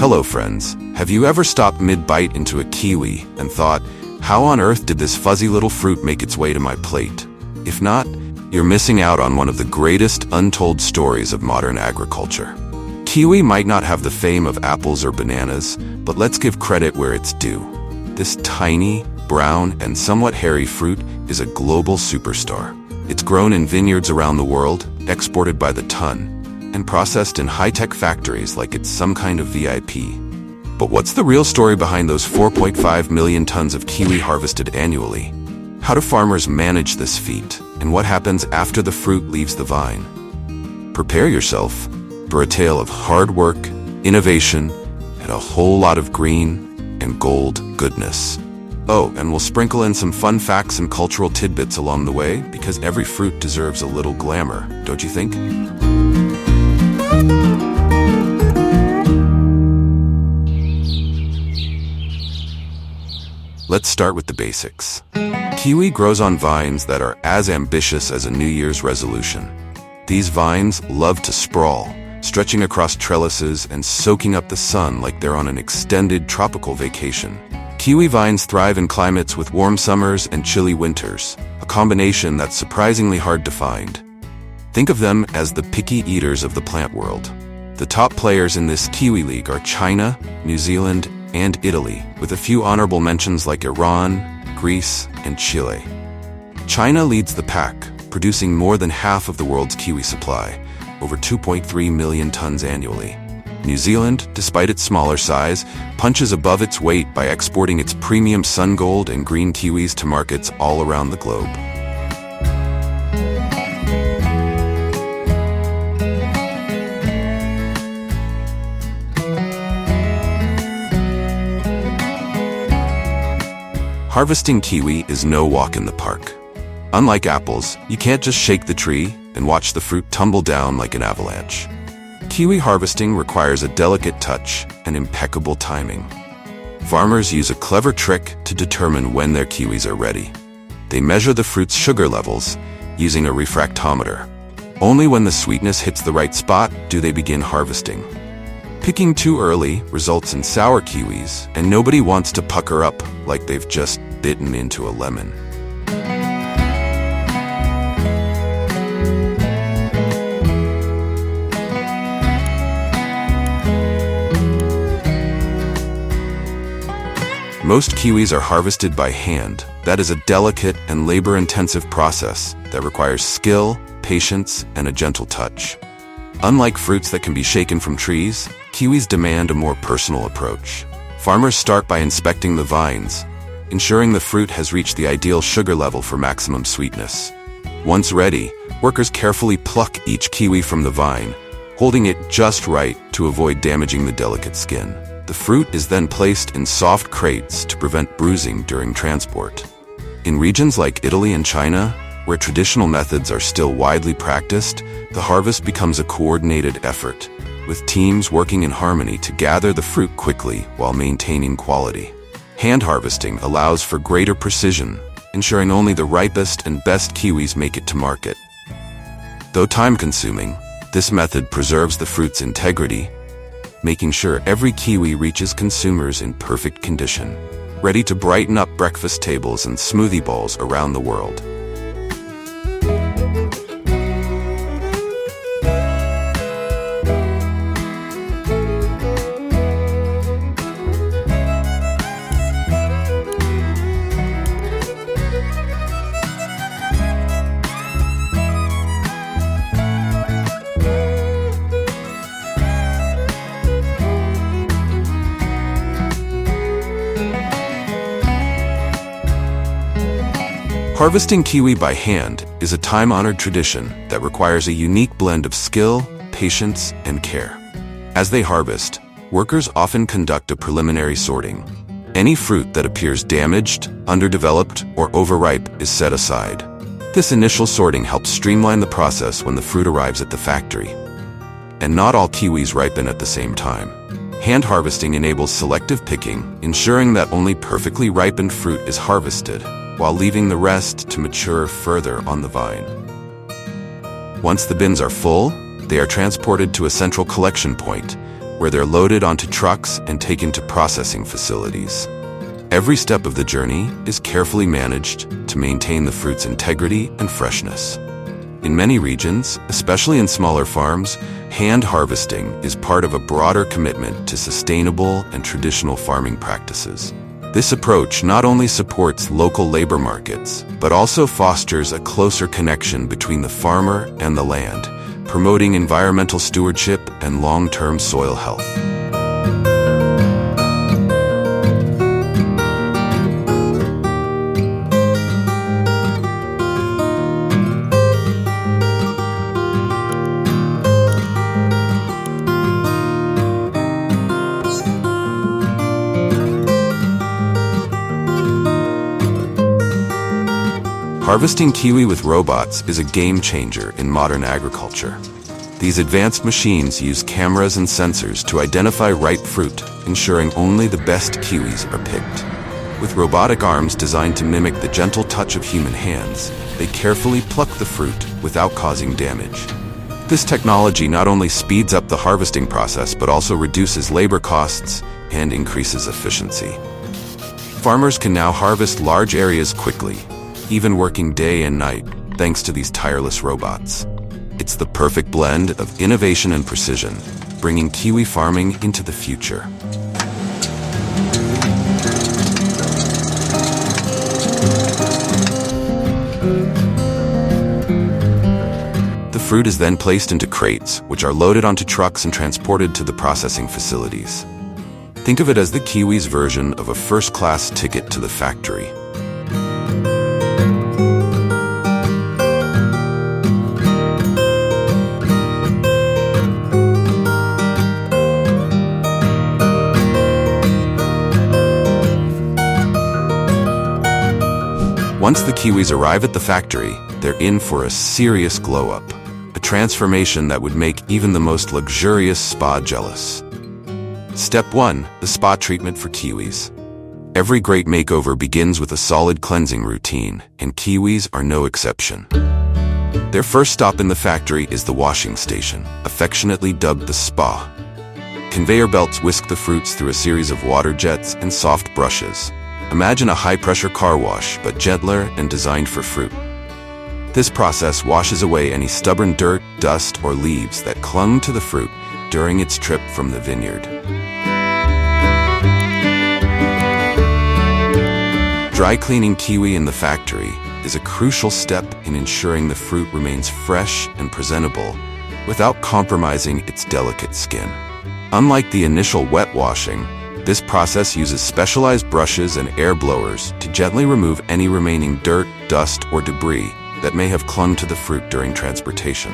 Hello friends, have you ever stopped mid-bite into a kiwi and thought, how on earth did this fuzzy little fruit make its way to my plate? If not, you're missing out on one of the greatest untold stories of modern agriculture. Kiwi might not have the fame of apples or bananas, but let's give credit where it's due. This tiny, brown, and somewhat hairy fruit is a global superstar. It's grown in vineyards around the world, exported by the ton, and processed in high-tech factories like it's some kind of VIP. But what's the real story behind those 4.5 million tons of kiwi harvested annually? How do farmers manage this feat, and what happens after the fruit leaves the vine? Prepare yourself for a tale of hard work, innovation, and a whole lot of green and gold goodness. Oh, and we'll sprinkle in some fun facts and cultural tidbits along the way, because every fruit deserves a little glamour, don't you think? Let's start with the basics. Kiwi grows on vines that are as ambitious as a New Year's resolution. These vines love to sprawl, stretching across trellises and soaking up the sun like they're on an extended tropical vacation. Kiwi vines thrive in climates with warm summers and chilly winters, a combination that's surprisingly hard to find. Think of them as the picky eaters of the plant world. The top players in this kiwi league are China, New Zealand, and Italy, with a few honorable mentions like Iran, Greece, and Chile. China leads the pack, producing more than half of the world's kiwi supply, over 2.3 million tons annually. New Zealand, despite its smaller size, punches above its weight by exporting its premium sun gold and green kiwis to markets all around the globe. Harvesting kiwi is no walk in the park. Unlike apples, you can't just shake the tree and watch the fruit tumble down like an avalanche. Kiwi harvesting requires a delicate touch and impeccable timing. Farmers use a clever trick to determine when their kiwis are ready. They measure the fruit's sugar levels using a refractometer. Only when the sweetness hits the right spot do they begin harvesting. Picking too early results in sour kiwis, and nobody wants to pucker up like they've just bitten into a lemon. Most kiwis are harvested by hand. That is a delicate and labor-intensive process that requires skill, patience, and a gentle touch. Unlike fruits that can be shaken from trees, kiwis demand a more personal approach. Farmers start by inspecting the vines, ensuring the fruit has reached the ideal sugar level for maximum sweetness. Once ready, workers carefully pluck each kiwi from the vine, holding it just right to avoid damaging the delicate skin. The fruit is then placed in soft crates to prevent bruising during transport. In regions like Italy and China, where traditional methods are still widely practiced, the harvest becomes a coordinated effort, with teams working in harmony to gather the fruit quickly while maintaining quality. Hand harvesting allows for greater precision, ensuring only the ripest and best kiwis make it to market. Though time-consuming, this method preserves the fruit's integrity, making sure every kiwi reaches consumers in perfect condition, ready to brighten up breakfast tables and smoothie bowls around the world. Harvesting kiwi by hand is a time-honored tradition that requires a unique blend of skill, patience, and care. As they harvest, workers often conduct a preliminary sorting. Any fruit that appears damaged, underdeveloped, or overripe is set aside. This initial sorting helps streamline the process when the fruit arrives at the factory. And not all kiwis ripen at the same time. Hand harvesting enables selective picking, ensuring that only perfectly ripened fruit is harvested, while leaving the rest to mature further on the vine. Once the bins are full, they are transported to a central collection point, where they're loaded onto trucks and taken to processing facilities. Every step of the journey is carefully managed to maintain the fruit's integrity and freshness. In many regions, especially in smaller farms, hand harvesting is part of a broader commitment to sustainable and traditional farming practices. This approach not only supports local labor markets, but also fosters a closer connection between the farmer and the land, promoting environmental stewardship and long-term soil health. Harvesting kiwi with robots is a game changer in modern agriculture. These advanced machines use cameras and sensors to identify ripe fruit, ensuring only the best kiwis are picked. With robotic arms designed to mimic the gentle touch of human hands, they carefully pluck the fruit without causing damage. This technology not only speeds up the harvesting process but also reduces labor costs and increases efficiency. Farmers can now harvest large areas quickly, even working day and night, thanks to these tireless robots. It's the perfect blend of innovation and precision, bringing kiwi farming into the future. The fruit is then placed into crates, which are loaded onto trucks and transported to the processing facilities. Think of it as the kiwi's version of a first-class ticket to the factory. Once the kiwis arrive at the factory, they're in for a serious glow-up, a transformation that would make even the most luxurious spa jealous. Step 1. The spa treatment for kiwis. Every great makeover begins with a solid cleansing routine, and kiwis are no exception. Their first stop in the factory is the washing station, affectionately dubbed the spa. Conveyor belts whisk the fruits through a series of water jets and soft brushes. Imagine a high-pressure car wash, but gentler and designed for fruit. This process washes away any stubborn dirt, dust, or leaves that clung to the fruit during its trip from the vineyard. Dry cleaning kiwi in the factory is a crucial step in ensuring the fruit remains fresh and presentable without compromising its delicate skin. Unlike the initial wet washing, this process uses specialized brushes and air blowers to gently remove any remaining dirt, dust, or debris that may have clung to the fruit during transportation.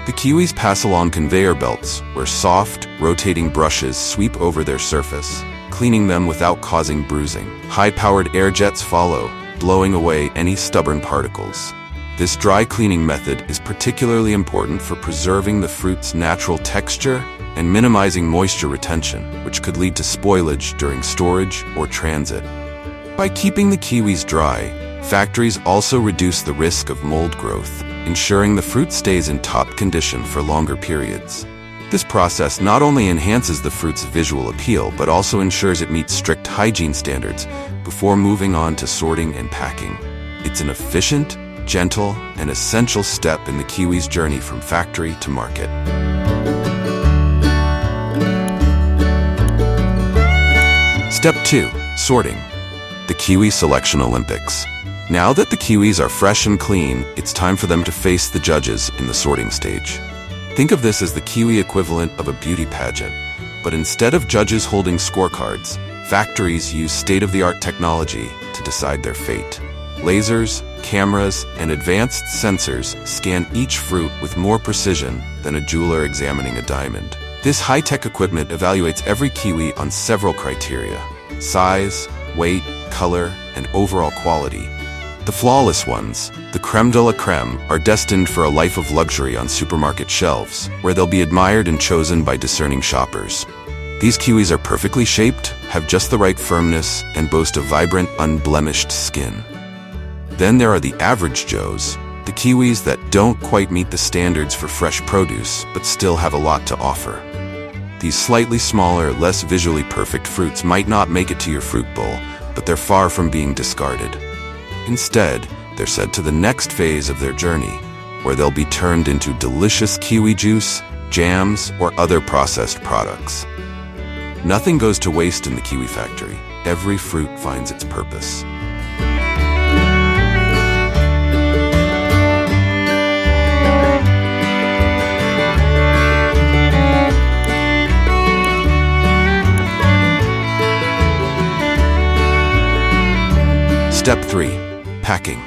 The kiwis pass along conveyor belts, where soft, rotating brushes sweep over their surface, cleaning them without causing bruising. High-powered air jets follow, blowing away any stubborn particles. This dry cleaning method is particularly important for preserving the fruit's natural texture and minimizing moisture retention, which could lead to spoilage during storage or transit. By keeping the kiwis dry, factories also reduce the risk of mold growth, ensuring the fruit stays in top condition for longer periods. This process not only enhances the fruit's visual appeal, but also ensures it meets strict hygiene standards before moving on to sorting and packing. It's an efficient, gentle, and essential step in the kiwi's journey from factory to market. Step 2. Sorting. The Kiwi Selection Olympics. Now that the kiwis are fresh and clean, it's time for them to face the judges in the sorting stage. Think of this as the kiwi equivalent of a beauty pageant, but instead of judges holding scorecards, factories use state-of-the-art technology to decide their fate. Lasers, cameras, and advanced sensors scan each fruit with more precision than a jeweler examining a diamond. This high-tech equipment evaluates every kiwi on several criteria: size, weight, color, and overall quality. The flawless ones, the creme de la creme, are destined for a life of luxury on supermarket shelves, where they'll be admired and chosen by discerning shoppers. These kiwis are perfectly shaped, have just the right firmness, and boast a vibrant, unblemished skin. Then there are the average Joes, the kiwis that don't quite meet the standards for fresh produce, but still have a lot to offer. These slightly smaller, less visually perfect fruits might not make it to your fruit bowl, but they're far from being discarded. Instead, they're sent to the next phase of their journey, where they'll be turned into delicious kiwi juice, jams, or other processed products. Nothing goes to waste in the kiwi factory. Every fruit finds its purpose. Step 3. Packing.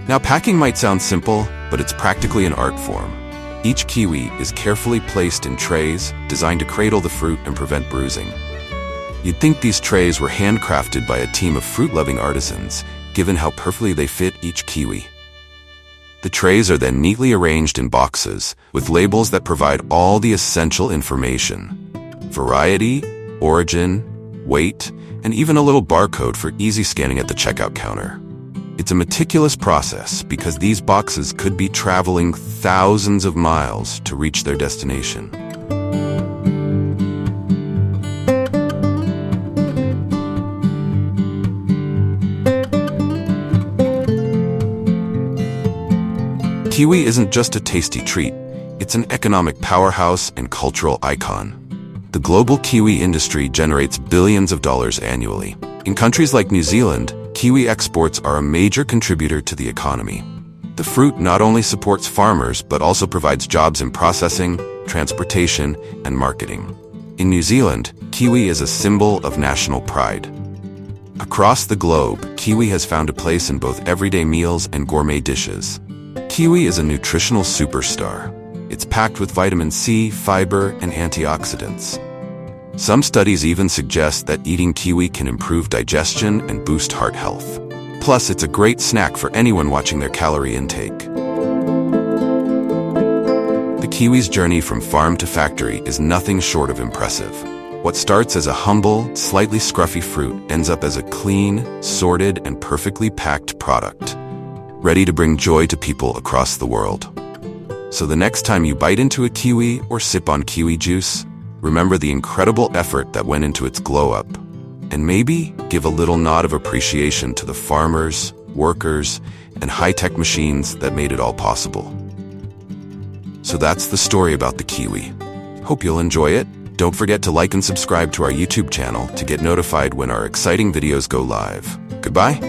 Now, packing might sound simple, but it's practically an art form. Each kiwi is carefully placed in trays designed to cradle the fruit and prevent bruising. You'd think these trays were handcrafted by a team of fruit-loving artisans, given how perfectly they fit each kiwi. The trays are then neatly arranged in boxes with labels that provide all the essential information: variety, origin, weight, and even a little barcode for easy scanning at the checkout counter. It's a meticulous process because these boxes could be traveling thousands of miles to reach their destination. Kiwi isn't just a tasty treat, it's an economic powerhouse and cultural icon. The global kiwi industry generates billions of dollars annually. In countries like New Zealand, kiwi exports are a major contributor to the economy. The fruit not only supports farmers, but also provides jobs in processing, transportation, and marketing. In New Zealand, kiwi is a symbol of national pride. Across the globe, kiwi has found a place in both everyday meals and gourmet dishes. Kiwi is a nutritional superstar. It's packed with vitamin C, fiber, and antioxidants. Some studies even suggest that eating kiwi can improve digestion and boost heart health. Plus, it's a great snack for anyone watching their calorie intake. The kiwi's journey from farm to factory is nothing short of impressive. What starts as a humble, slightly scruffy fruit ends up as a clean, sorted, and perfectly packed product, ready to bring joy to people across the world. So the next time you bite into a kiwi or sip on kiwi juice, remember the incredible effort that went into its glow-up, and maybe give a little nod of appreciation to the farmers, workers, and high-tech machines that made it all possible. So that's the story about the kiwi. Hope you'll enjoy it. Don't forget to like and subscribe to our YouTube channel to get notified when our exciting videos go live. Goodbye.